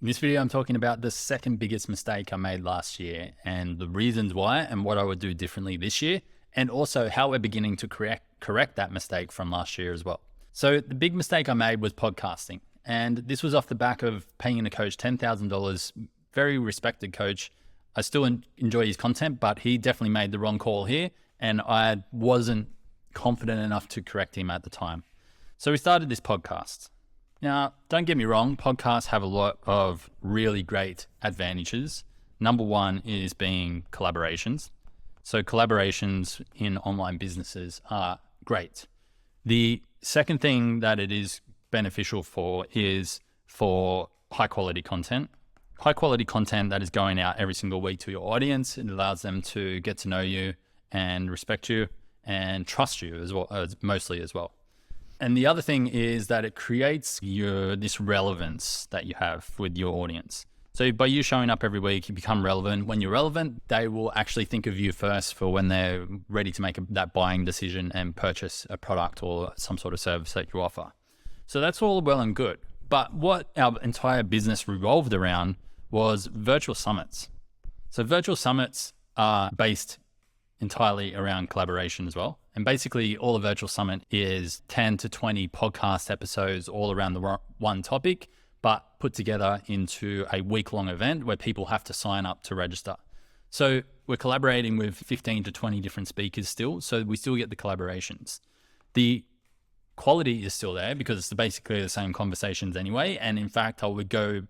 In this video, I'm talking about the second biggest mistake I made last year and the reasons why and what I would do differently this year, and also how we're beginning to correct that mistake from last year as well. So the big mistake I made was podcasting. And this was off the back of paying a coach $10,000, very respected coach. I still enjoy his content, but he definitely made the wrong call here. And I wasn't confident enough to correct him at the time. So we started this podcast. Now, don't get me wrong, podcasts have a lot of really great advantages. Number one is being collaborations. So collaborations in online businesses are great. The second thing that it is beneficial for is for high quality content. High quality content that is going out every single week to your audience. It allows them to get to know you and respect you and trust you as well, mostly as well. And the other thing is that it creates this relevance that you have with your audience. So by you showing up every week, you become relevant. When you're relevant, they will actually think of you first for when they're ready to make that buying decision and purchase a product or some sort of service that you offer. So that's all well and good. But what our entire business revolved around was virtual summits. So virtual summits are based entirely around collaboration as well. And basically all a virtual summit is 10 to 20 podcast episodes all around the one topic, but put together into a week-long event where people have to sign up to register. So we're collaborating with 15 to 20 different speakers still, so we still get the collaborations. The quality is still there because it's basically the same conversations anyway. And in fact, I would go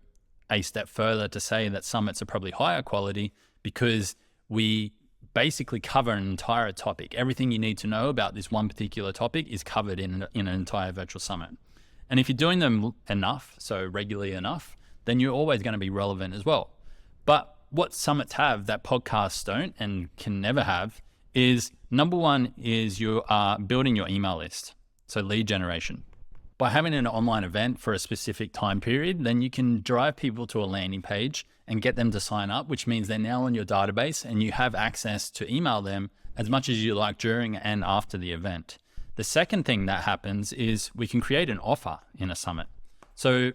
a step further to say that summits are probably higher quality because we basically cover an entire topic. Everything you need to know about this one particular topic is covered in an entire virtual summit. And if you're doing them enough, so regularly enough, then you're always going to be relevant as well. But what summits have that podcasts don't and can never have is, number one is you are building your email list. So lead generation. By having an online event for a specific time period, then you can drive people to a landing page and get them to sign up, which means they're now in your database and you have access to email them as much as you like during and after the event. The second thing that happens is we can create an offer in a summit. So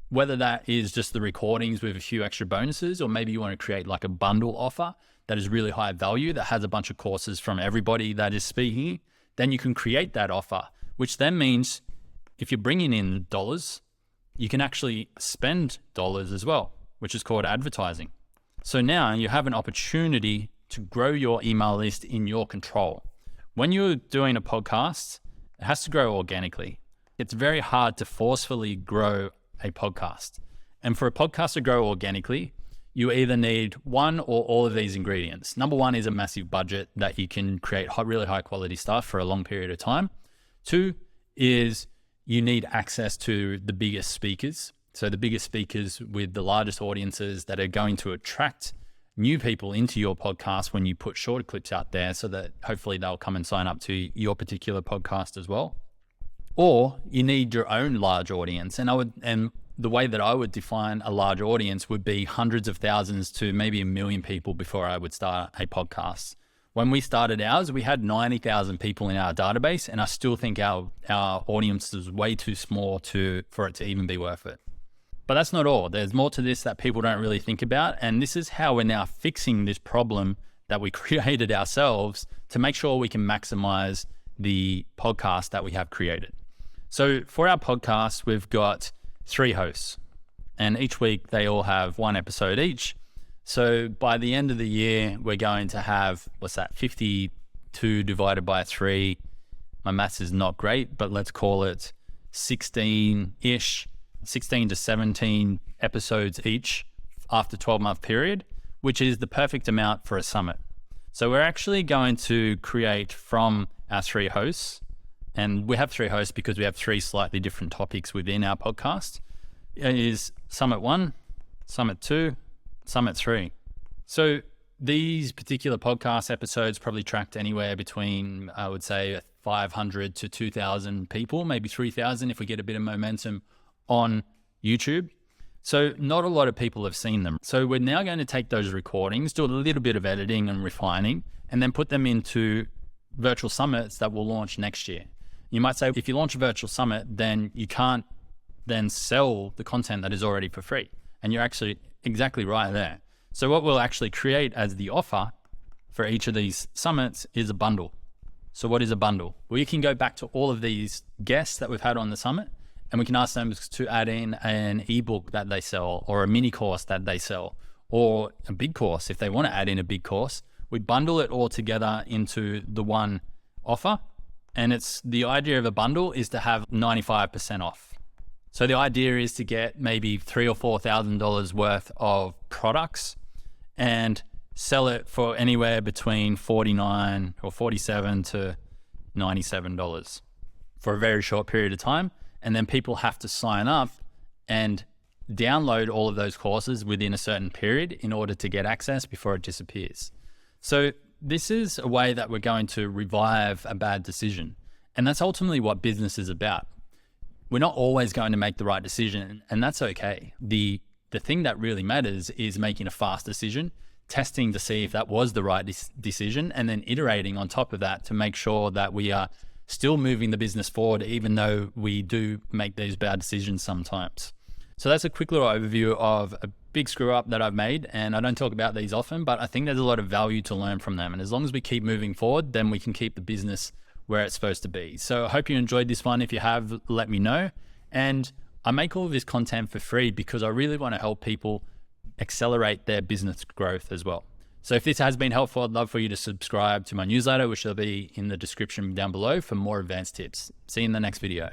whether that is just the recordings with a few extra bonuses, or maybe you want to create like a bundle offer that is really high value, that has a bunch of courses from everybody that is speaking, then you can create that offer, which then means if you're bringing in dollars, you can actually spend dollars as well, which is called advertising. So now you have an opportunity to grow your email list in your control. When you're doing a podcast, it has to grow organically. It's very hard to forcefully grow a podcast. And for a podcast to grow organically, you either need one or all of these ingredients. Number one is a massive budget that you can create really high quality stuff for a long period of time. Two is you need access to the biggest speakers. So the biggest speakers with the largest audiences that are going to attract new people into your podcast when you put shorter clips out there so that hopefully they'll come and sign up to your particular podcast as well. Or you need your own large audience. And the way that I would define a large audience would be hundreds of thousands to maybe 1 million people before I would start a podcast. When we started ours, we had 90,000 people in our database, and I still think our audience is way too small for it to even be worth it. But that's not all. There's more to this that people don't really think about, and this is how we're now fixing this problem that we created ourselves to make sure we can maximize the podcast that we have created. So for our podcast, we've got 3 hosts, and each week they all have 1 episode each. So by the end of the year, we're going to have, 52 divided by 3. My maths is not great, but let's call it 16-ish, 16 to 17 episodes each after 12-month period, which is the perfect amount for a summit. So we're actually going to create from our 3 hosts, and we have 3 hosts because we have 3 slightly different topics within our podcast. It is Summit 1, Summit 2, Summit 3. So these particular podcast episodes probably tracked anywhere between, I would say, 500 to 2,000 people, maybe 3,000 if we get a bit of momentum on YouTube. So not a lot of people have seen them. So we're now going to take those recordings, do a little bit of editing and refining, and then put them into virtual summits that will launch next year. You might say, if you launch a virtual summit, then you can't then sell the content that is already for free. And you're actually exactly right there. So what we'll actually create as the offer for each of these summits is a bundle. So what is a bundle? Well, you can go back to all of these guests that we've had on the summit, and we can ask them to add in an ebook that they sell, or a mini course that they sell, or a big course. If they want to add in a big course, we bundle it all together into the one offer. And it's the idea of a bundle is to have 95% off. So the idea is to get maybe $3,000 or $4,000 worth of products and sell it for anywhere between $49 or $47 to $97 for a very short period of time. And then people have to sign up and download all of those courses within a certain period in order to get access before it disappears. So this is a way that we're going to revive a bad decision. And that's ultimately what business is about. We're not always going to make the right decision, and that's okay. The thing that really matters is making a fast decision, testing to see if that was the right decision, and then iterating on top of that to make sure that we are still moving the business forward, even though we do make these bad decisions sometimes. So that's a quick little overview of a big screw up that I've made, and I don't talk about these often, but I think there's a lot of value to learn from them. And as long as we keep moving forward, then we can keep the business where it's supposed to be. So I hope you enjoyed this one. If you have, let me know. And I make all of this content for free because I really want to help people accelerate their business growth as well. So if this has been helpful, I'd love for you to subscribe to my newsletter, which will be in the description down below for more advanced tips. See you in the next video.